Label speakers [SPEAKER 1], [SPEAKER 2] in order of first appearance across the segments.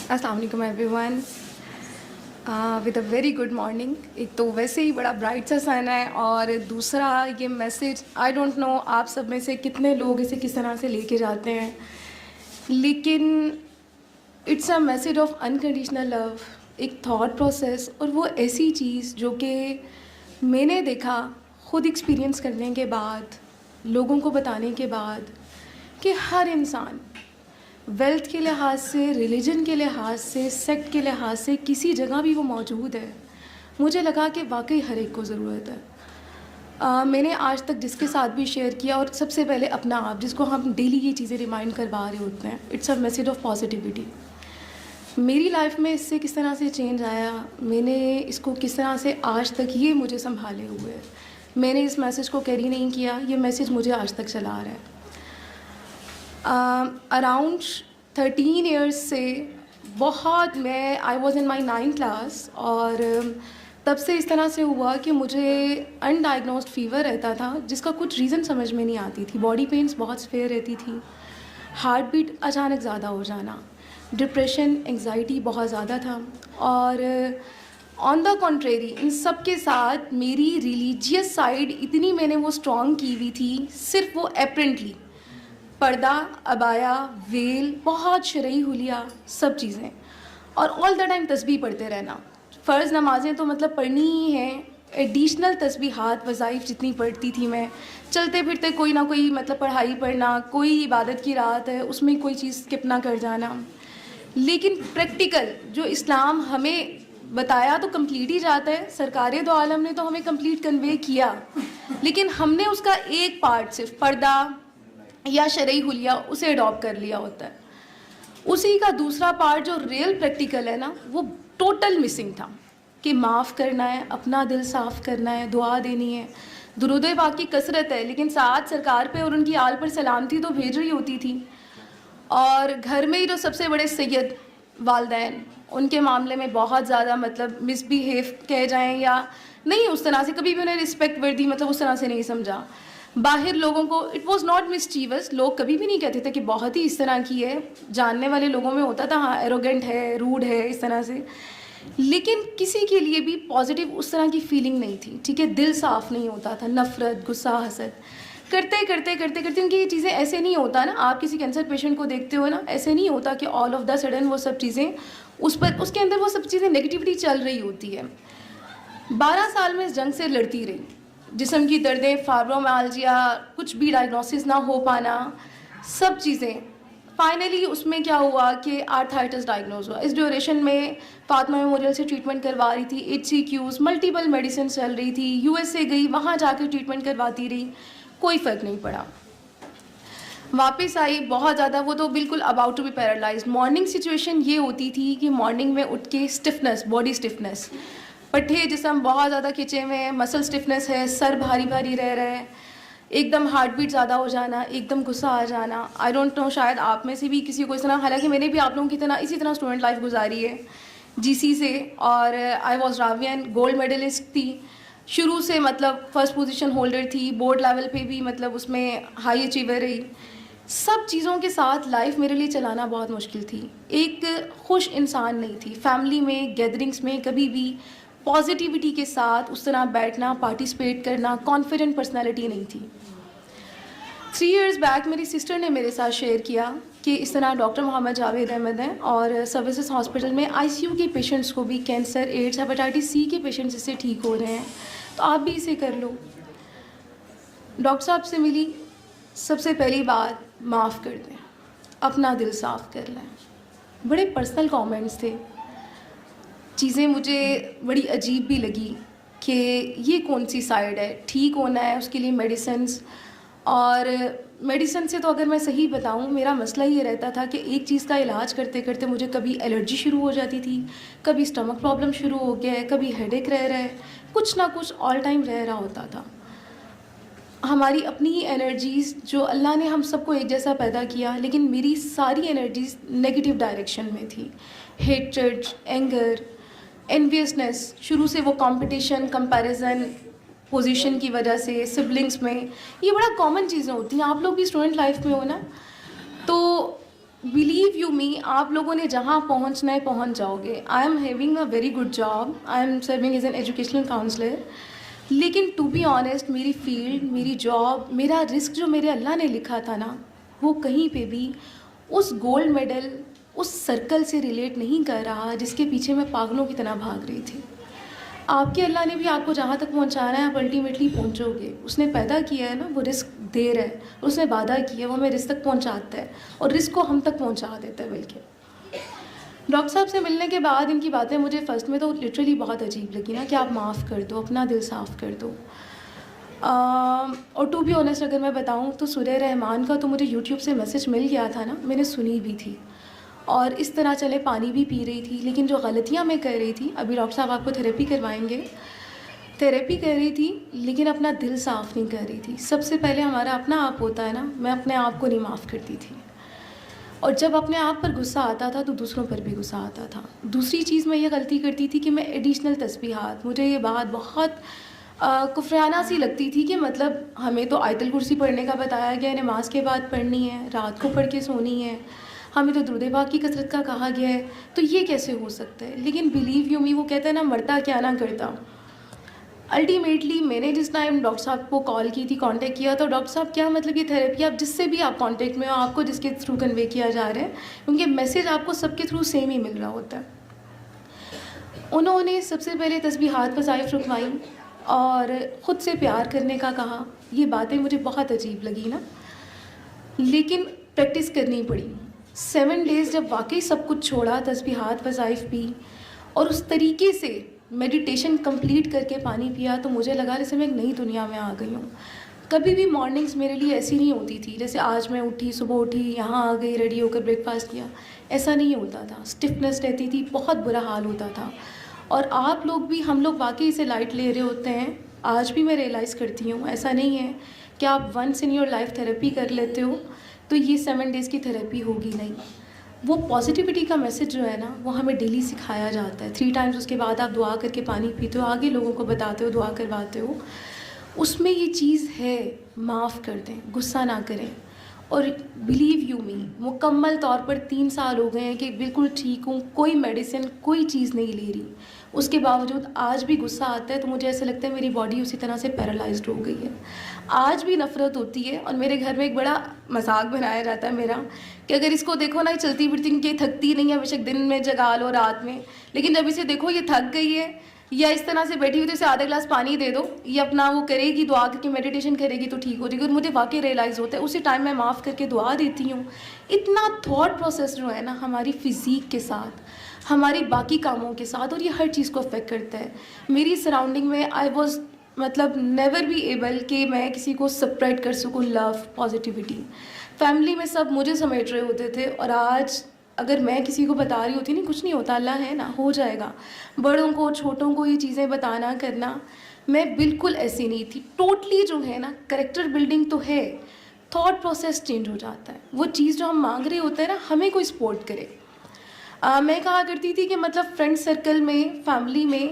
[SPEAKER 1] السلام علیکم every one. With a very good morning. ایک تو ویسے ہی بڑا برائٹ سا سن ہے, اور دوسرا یہ میسیج آئی ڈونٹ نو آپ سب میں سے کتنے لوگ اسے کس طرح سے لے کے جاتے ہیں, لیکن it's a message of unconditional love, ایک تھاٹ پروسیس, اور وہ ایسی چیز جو کہ میں نے دیکھا خود ایکسپیرئنس کرنے کے بعد, لوگوں کو بتانے کے بعد, کہ ہر انسان ویلتھ کے لحاظ سے, ریلیجن کے لحاظ سے, سیکٹ کے لحاظ سے کسی جگہ بھی وہ موجود ہے. مجھے لگا کہ واقعی ہر ایک کو ضرورت ہے. میں نے آج تک جس کے ساتھ بھی شیئر کیا, اور سب سے پہلے اپنا آپ جس کو ہم ڈیلی یہ چیزیں ریمائنڈ کروا رہے ہوتے ہیں, it's a message of positivity. میری لائف میں اس سے کس طرح سے چینج آیا, میں نے اس کو کس طرح سے آج تک یہ مجھے سنبھالے ہوئے ہے. میں نے اس میسیج کو کیری نہیں کیا, یہ میسیج مجھے آج تک چلا رہا ہے. اراؤنڈ 13 ایئرس سے بہت, میں I was in my 9th class, اور تب سے اس طرح سے ہوا کہ مجھے ان ڈائگنوزڈ فیور رہتا تھا جس کا کچھ ریزن سمجھ میں نہیں آتی تھی. باڈی پینس بہت سویر رہتی تھی, ہارٹ بیٹ اچانک زیادہ ہو جانا, ڈپریشن, انگزائٹی بہت زیادہ تھا. اور آن دا کنٹریری ان سب کے ساتھ میری ریلیجیس سائڈ اتنی میں نے وہ اسٹرانگ کی ہوئی تھی, صرف وہ اپرنٹلی پردہ, عبایا, ویل, بہت شرعی حلیہ, سب چیزیں, اور آل دا ٹائم تسبیح پڑھتے رہنا. فرض نمازیں تو مطلب پڑھنی ہی ہیں, ایڈیشنل تسبیحات, وظائف جتنی پڑھتی تھی میں, چلتے پھرتے کوئی نہ کوئی مطلب پڑھائی پڑھنا, کوئی عبادت کی رات ہے اس میں کوئی چیز اسکپ نہ کر جانا. لیکن پریکٹیکل جو اسلام ہمیں بتایا تو کمپلیٹ ہی جاتا ہے, سرکار دو عالم نے تو ہمیں کمپلیٹ کنوے کیا, لیکن ہم نے اس کا ایک پارٹ صرف پردہ یا شرعی حلیہ اسے اڈاپٹ کر لیا ہوتا ہے. اسی کا دوسرا پارٹ جو ریئل پریکٹیکل ہے نا, وہ ٹوٹل مسنگ تھا, کہ معاف کرنا ہے, اپنا دل صاف کرنا ہے, دعا دینی ہے. درود پاک کی کثرت ہے, لیکن ساتھ سرکار پہ اور ان کی آل پر سلامتی تو بھیج رہی ہوتی تھی. اور گھر میں ہی جو سب سے بڑے سید والدین, ان کے معاملے میں بہت زیادہ مطلب مس بیہیو کہہ جائیں یا نہیں, اس طرح سے کبھی بھی انہیں رسپیکٹ وردی مطلب اس طرح سے نہیں سمجھا. باہر لوگوں کو اٹ واز ناٹ مسچیوس, لوگ کبھی بھی نہیں کہتے تھے کہ بہت ہی اس طرح کی ہے, جاننے والے لوگوں میں ہوتا تھا ہاں ایروگینٹ ہے, روڈ ہے, اس طرح سے, لیکن کسی کے لیے بھی پازیٹیو اس طرح کی فیلنگ نہیں تھی. ٹھیک ہے, دل صاف نہیں ہوتا تھا, نفرت, غصہ, حسد, کرتے کرتے کرتے کرتے ان کی یہ چیزیں ایسے نہیں ہوتا نا, آپ کسی کینسر پیشنٹ کو دیکھتے ہو نا, ایسے نہیں ہوتا کہ آل آف دا سڈن وہ سب چیزیں اس پر, اس کے اندر وہ سب چیزیں نگیٹیوٹی چل رہی ہوتی ہے. 12 سال میں اس جنگ سے لڑتی رہی, جسم کی دردیں, فائبرومیالجیا, کچھ بھی ڈائگنوسس نہ ہو پانا, سب چیزیں. فائنلی اس میں کیا ہوا کہ آرتھرائٹس ڈائگنوز ہوا. اس ڈیوریشن میں فاطمہ میموریل سے ٹریٹمنٹ کروا رہی تھی, HCQs, ملٹیپل میڈیسن چل رہی تھی, USA گئی, وہاں جا کے ٹریٹمنٹ کرواتی رہی, کوئی فرق نہیں پڑا. واپس آئی بہت زیادہ, وہ تو بالکل about to be paralysed. Morning situation یہ ہوتی تھی کہ مارننگ میں اٹھ کے اسٹفنس, باڈی اسٹفنس, پٹھے جسم بہت زیادہ کھچے ہوئے ہیں, مسل اسٹفنس ہے, سر بھاری بھاری رہ رہا ہے, ایک دم ہارٹ بیٹ زیادہ ہو جانا, ایک دم غصہ آ جانا. آئی ڈونٹ نو, شاید آپ میں سے بھی کسی کو اس طرح, حالانکہ میں نے بھی آپ لوگوں کی طرح اسی طرح اسٹوڈنٹ لائف گزاری ہے GC سے, اور I was Ravian, gold medalist تھی شروع سے, مطلب فرسٹ پوزیشن ہولڈر تھی, بورڈ لیول پہ بھی مطلب اس میں ہائی اچیور رہی. سب چیزوں کے ساتھ لائف میرے لیے چلانا بہت مشکل تھی. ایک خوش انسان نہیں تھی, فیملی میں گیدرنگس میں کبھی بھی پازیٹیوٹی کے ساتھ اس طرح بیٹھنا, پارٹیسپیٹ کرنا, کانفیڈنٹ پرسنالٹی نہیں تھی. 3 ایئرس بیک میری سسٹر نے میرے ساتھ شیئر کیا کہ اس طرح ڈاکٹر محمد جاوید احمد ہیں, اور سروسز ہاسپٹل میں ICU کے پیشنٹس کو بھی کینسر, ایڈس, ہیپاٹائٹس C کے پیشنٹس اس سے ٹھیک ہو رہے ہیں, تو آپ بھی اسے کر لو. ڈاکٹر صاحب سے ملی, سب سے پہلی بات معاف کر دیں, اپنا دل صاف کر لیں. بڑے پرسنل کامنٹس تھے, چیزیں مجھے بڑی عجیب بھی لگی کہ یہ کون سی سائڈ ہے, ٹھیک ہونا ہے اس کے لیے میڈیسنس, اور میڈیسن سے تو اگر میں صحیح بتاؤں میرا مسئلہ یہ رہتا تھا کہ ایک چیز کا علاج کرتے کرتے مجھے کبھی الرجی شروع ہو جاتی تھی, کبھی اسٹمک پرابلم شروع ہو گیا ہے, کبھی ہیڈ ایک رہ رہا ہے, کچھ نہ کچھ آل ٹائم رہ رہا ہوتا تھا. ہماری اپنی ہی انرجیز جو اللہ نے ہم سب کو ایک جیسا پیدا کیا, لیکن میری ساری انرجیز نگیٹو ڈائریکشن میں تھی. ہیٹریڈ, اینگر, انویسنس, شروع سے وہ کمپٹیشن, کمپیریزن, پوزیشن کی وجہ سے, سبلنگس میں, یہ بڑا کامن چیزیں ہوتی ہیں. آپ لوگ بھی اسٹوڈنٹ لائف میں ہو نا, تو بلیو یو می, آپ لوگوں نے جہاں پہنچنا ہے پہنچ جاؤ گے. I am having a very good job, I am serving as an educational counsellor. لیکن ٹو بی آنیسٹ میری فیلڈ, میری جاب, میرا رسک جو میرے اللہ نے لکھا تھا نا, وہ کہیں پہ بھی اس گولڈ میڈل, اس سرکل سے ریلیٹ نہیں کر رہا جس کے پیچھے میں پاگلوں کی طرح بھاگ رہی تھی. آپ کے اللہ نے بھی آپ کو جہاں تک پہنچانا ہے آپ الٹیمیٹلی پہنچو گے. اس نے پیدا کیا ہے نا, وہ رزق دے رہا ہے, اس نے وعدہ کیا ہے, وہ ہمیں رزق تک پہنچاتا ہے اور رزق کو ہم تک پہنچا دیتا ہے. بلکہ ڈاکٹر صاحب سے ملنے کے بعد ان کی باتیں مجھے فرسٹ میں تو لٹرلی بہت عجیب لگی نا, کہ آپ معاف کر دو, اپنا دل صاف کر دو. اور ٹو بی آنیسٹ اگر میں بتاؤں تو سورہ رحمان کا تو مجھے یوٹیوب سے میسج مل گیا تھا نا, میں نے سنی بھی تھی اور اس طرح چلے پانی بھی پی رہی تھی. لیکن جو غلطیاں میں کر رہی تھی, ابھی ڈاکٹر صاحب آپ کو تھیراپی کروائیں گے, تھیراپی کر رہی تھی لیکن اپنا دل صاف نہیں کر رہی تھی. سب سے پہلے ہمارا اپنا آپ ہوتا ہے نا, میں اپنے آپ کو نہیں معاف کرتی تھی, اور جب اپنے آپ پر غصہ آتا تھا تو دوسروں پر بھی غصہ آتا تھا. دوسری چیز میں یہ غلطی کرتی تھی کہ میں ایڈیشنل تسبیحات, مجھے یہ بات بہت کفرانہ سی لگتی تھی کہ مطلب ہمیں تو آیت الکرسی پڑھنے کا بتایا گیا ہے, نماز کے بعد پڑھنی ہے, رات کو پڑھ کے سونی ہے, ہمیں تو درود پاک کی کثرت کا کہا گیا ہے, تو یہ کیسے ہو سکتا ہے. لیکن بلیو یو می, وہ کہتے ہیں نا مرتا کیا نہ کرتا. الٹیمیٹلی میں نے جس ٹائم ڈاکٹر صاحب کو کال کی تھی, کانٹیکٹ کیا, تو ڈاکٹر صاحب کیا مطلب یہ تھیراپی آپ جس سے بھی آپ کانٹیکٹ میں ہو, آپ کو جس کے تھرو کنوے کیا جا رہا ہے, کیونکہ میسیج آپ کو سب کے تھرو سیم ہی مل رہا ہوتا ہے. انہوں نے سب سے پہلے تسبیحات وظائف رکھوائیں اور خود سے پیار کرنے کا کہا. یہ باتیں مجھے بہت عجیب لگی نا, لیکن پریکٹس کرنی پڑی. 7 days جب واقعی سب کچھ چھوڑا, تسبیحات وظائف پی اور اس طریقے سے میڈیٹیشن کمپلیٹ کر کے پانی پیا, تو مجھے لگا جیسے میں ایک نئی دنیا میں آ گئی ہوں. کبھی بھی مارننگز میرے لیے ایسی نہیں ہوتی تھی جیسے آج میں اٹھی, صبح اٹھی, یہاں آ گئی, ریڈی ہو کر بریک فاسٹ کیا, ایسا نہیں ہوتا تھا. اسٹفنس رہتی تھی, بہت برا حال ہوتا تھا. اور آپ لوگ بھی, ہم لوگ واقعی اسے لائٹ لے رہے ہوتے ہیں. آج بھی میں ریئلائز کرتی ہوں, ایسا نہیں ہے کہ آپ once in your life therapy کر لیتے ہو تو یہ 7 days کی تھیراپی ہوگی. نہیں, وہ پازیٹیوٹی کا میسج جو ہے نا, وہ ہمیں ڈیلی سکھایا جاتا ہے. 3 times اس کے بعد آپ دعا کر کے پانی پیتے ہو, آگے لوگوں کو بتاتے ہو, دعا کرواتے ہو. اس میں یہ چیز ہے, معاف کر دیں, غصہ نہ کریں. اور بلیو یو می, مکمل طور پر 3 سال ہو گئے ہیں کہ بالکل ٹھیک ہوں, کوئی میڈیسن, کوئی چیز نہیں لے رہی. اس کے باوجود آج بھی غصہ آتا ہے تو مجھے ایسا لگتا ہے میری باڈی اسی طرح سے پیرالائزڈ ہو گئی ہے. آج بھی نفرت ہوتی ہے, اور میرے گھر میں ایک بڑا مذاق بنایا جاتا ہے میرا, کہ اگر اس کو دیکھو نا, یہ چلتی پھرتی کہ تھکتی نہیں ہے, بے شک دن میں جگا لو, رات میں, لیکن جب اسے دیکھو یہ تھک گئی ہے یا اس طرح سے بیٹھی ہوئی, تو اسے آدھا گلاس پانی دے دو, یہ اپنا وہ کرے گی, دعا کر کے میڈیٹیشن کرے گی تو ٹھیک ہو جائے گی. اور مجھے واقعی ریئلائز ہوتا ہے, اسی ٹائم میں معاف کر کے دعا دیتی ہوں. اتنا تھاٹ پروسیس جو ہے نا ہماری فزیک کے ساتھ, ہماری باقی کاموں کے ساتھ, اور یہ ہر چیز کو افیکٹ کرتا ہے. میری سراؤنڈنگ میں آئی واز مطلب نیور بی ایبل کہ میں کسی کو سپریٹ کر سکوں لو, پازیٹیوٹی. فیملی میں سب مجھے سمیٹ رہے ہوتے تھے, اور آج اگر میں کسی کو بتا رہی ہوتی, نہیں کچھ نہیں ہوتا, اللہ ہے نا, ہو جائے گا. بڑوں کو, چھوٹوں کو یہ چیزیں بتانا کرنا, میں بالکل ایسی نہیں تھی. ٹوٹلی جو ہے نا کریکٹر بلڈنگ تو ہے, تھاٹ پروسیس چینج ہو جاتا ہے. وہ چیز جو ہم مانگ رہے ہوتے ہیں نا, ہمیں کوئی سپورٹ کرے. میں کہا کرتی تھی کہ مطلب فرینڈ سرکل میں, فیملی میں,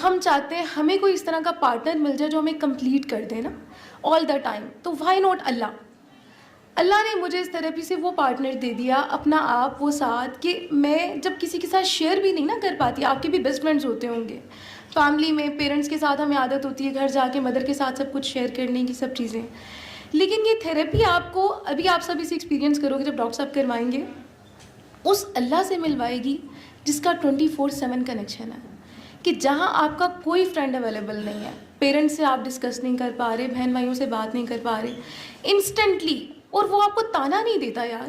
[SPEAKER 1] ہم چاہتے ہیں ہمیں کوئی اس طرح کا پارٹنر مل جائے جو ہمیں کمپلیٹ کر دے نا آل دا ٹائم. تو وائی ناٹ اللہ. اللہ نے مجھے اس تھیراپی سے وہ پارٹنر دے دیا, اپنا آپ, وہ ساتھ, کہ میں جب کسی کے ساتھ شیئر بھی نہیں نا کر پاتی. آپ کے بھی بیسٹ فرینڈز ہوتے ہوں گے فیملی میں, پیرنٹس کے ساتھ ہمیں عادت ہوتی ہے گھر جا کے مدر کے ساتھ سب کچھ شیئر کرنے کی, سب چیزیں. لیکن یہ تھیراپی آپ کو, ابھی آپ سب اسے ایکسپیرینس کرو گے جب ڈاکٹر صاحب کروائیں گے, اس اللہ سے ملوائے گی جس کا 24/7 کنیکشن ہے. کہ جہاں آپ کا کوئی فرینڈ اویلیبل نہیں ہے, پیرنٹس سے آپ ڈسکس نہیں کر پا رہے, بہن بھائیوں سے بات نہیں کر پا رہے, انسٹنٹلی, اور وہ آپ کو تانا نہیں دیتا یار,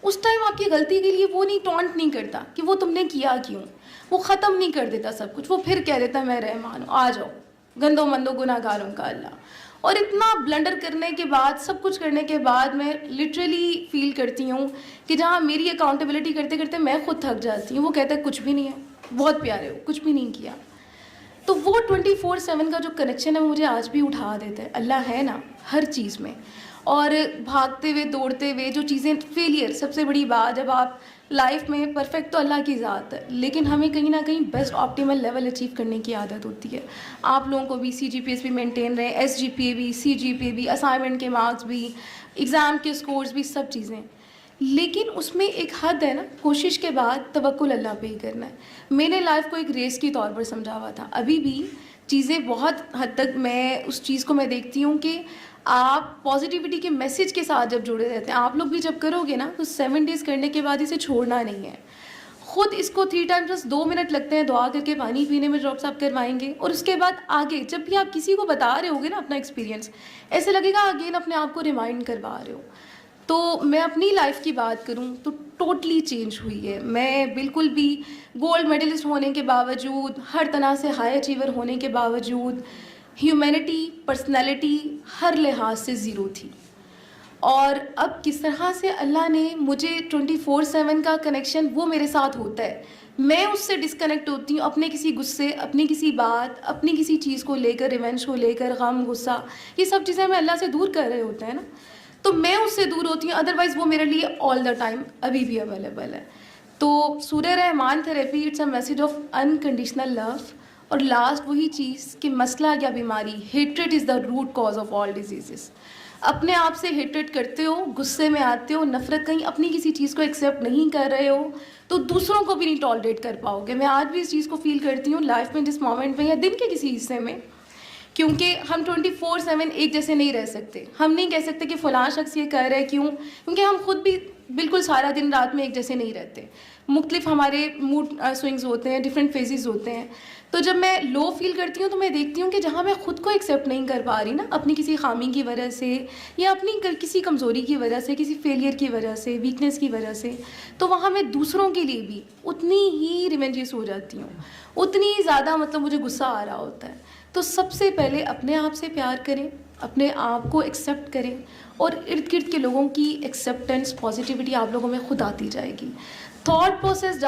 [SPEAKER 1] اس ٹائم آپ کی غلطی کے لیے وہ نہیں ٹونٹ نہیں کرتا کہ وہ تم نے کیا کیوں, وہ ختم نہیں کر دیتا سب کچھ, وہ پھر کہہ دیتا میں رحمان ہوں, آ جاؤ, گندوں مندوں گناہ گاروں کا اللہ. اور اتنا بلنڈر کرنے کے بعد, سب کچھ کرنے کے بعد, میں لٹرلی فیل کرتی ہوں کہ جہاں میری اکاؤنٹیبلٹی کرتے کرتے میں خود تھک جاتی ہوں, وہ کہتا ہے کچھ بھی نہیں ہے, بہت پیارے ہو, کچھ بھی نہیں کیا. تو وہ 24/7 کا جو کنیکشن ہے وہ مجھے آج بھی اٹھا دیتا ہے. اللہ ہے نا ہر چیز میں. اور بھاگتے ہوئے, دوڑتے ہوئے جو چیزیں, فیلئر سب سے بڑی بات, جب آپ لائف میں پرفیکٹ تو اللہ کی ذات ہے, لیکن ہمیں کہیں نہ کہیں بیسٹ آپٹیمل لیول اچیو کرنے کی عادت ہوتی ہے. آپ لوگوں کو بھی CGPA بھی مینٹین رہے, SGPA بھی, CGPA بھی, اسائنمنٹ کے مارکس بھی, ایگزام کے اسکورز بھی, سب چیزیں. لیکن اس میں ایک حد ہے نا, کوشش کے بعد توکل اللہ پہ ہی کرنا ہے. میں نے لائف کو ایک ریس کی طور پر سمجھا ہوا تھا. ابھی بھی چیزیں بہت حد تک میں اس چیز کو میں دیکھتی ہوں کہ آپ پازیٹیوٹی کے میسج کے ساتھ جب جڑے رہتے ہیں, آپ لوگ بھی جب کرو گے نا تو 7 days کرنے کے بعد اسے چھوڑنا نہیں ہے. خود اس کو 3 times بس 2 منٹ لگتے ہیں دعا کر کے پانی پینے میں, ڈراپس آپ کروائیں گے, اور اس کے بعد آگے جب بھی آپ کسی کو بتا رہے ہوگے نا اپنا ایکسپیرینس, ایسے لگے گا اگین اپنے آپ کو ریمائنڈ کروا رہے ہو. تو میں اپنی لائف کی بات کروں تو ٹوٹلی چینج ہوئی ہے. میں بالکل بھی گولڈ میڈلسٹ ہونے کے باوجود, ہر طرح سے ہائی اچیور ہونے کے باوجود, ہیومینٹی, پرسنالٹی ہر لحاظ سے زیرو تھی. اور اب کس طرح سے اللہ نے مجھے 24/7 کا کنیکشن وہ میرے ساتھ ہوتا ہے, میں اس سے ڈسکنیکٹ ہوتی ہوں اپنے کسی غصے, اپنی کسی بات, اپنی کسی چیز کو لے کر, ریونج کو لے کر, غم, غصہ, یہ سب چیزیں ہمیں اللہ سے دور کر رہے ہوتے ہیں نا, تو میں اس سے دور ہوتی ہوں. ادروائز وہ میرے لیے آل دا ٹائم ابھی بھی اویلیبل ہے. تو Surah Rahman therapy it's a message of unconditional love. اور لاسٹ وہی چیز کہ مسئلہ یا بیماری, hatred is the root cause of all diseases. اپنے آپ سے ہیٹریٹ کرتے ہو, غصے میں آتے ہو, نفرت, کہیں اپنی کسی چیز کو ایکسیپٹ نہیں کر رہے ہو تو دوسروں کو بھی نہیں ٹالریٹ کر پاؤ گے. میں آج بھی اس چیز کو فیل کرتی ہوں لائف میں, جس مومنٹ میں یا دن کے کسی حصے میں, کیونکہ ہم 24/7 ایک جیسے نہیں رہ سکتے. ہم نہیں کہہ سکتے کہ فلاں شخص یہ کر رہا ہے کیوں, کیونکہ ہم خود بھی بالکل سارا دن رات میں ایک جیسے نہیں رہتے. مختلف ہمارے موڈ سوئنگز ہوتے ہیں, ڈفرینٹ فیزز ہوتے ہیں. تو جب میں لو فیل کرتی ہوں تو میں دیکھتی ہوں کہ جہاں میں خود کو ایکسیپٹ نہیں کر پا رہی نا, اپنی کسی خامی کی وجہ سے یا اپنی کسی کمزوری کی وجہ سے, کسی فیلئر کی وجہ سے, ویکنیس کی وجہ سے, تو وہاں میں دوسروں کے لیے بھی اتنی ہی ریونجیس ہو جاتی ہوں, اتنی زیادہ مطلب مجھے غصہ آ رہا ہوتا ہے. تو سب سے پہلے اپنے آپ سے پیار کریں, اپنے آپ کو ایکسیپٹ کریں, اور ارد گرد کے لوگوں کی ایکسیپٹنس, پازیٹیوٹی آپ لوگوں میں خود آتی جائے گی. Thought process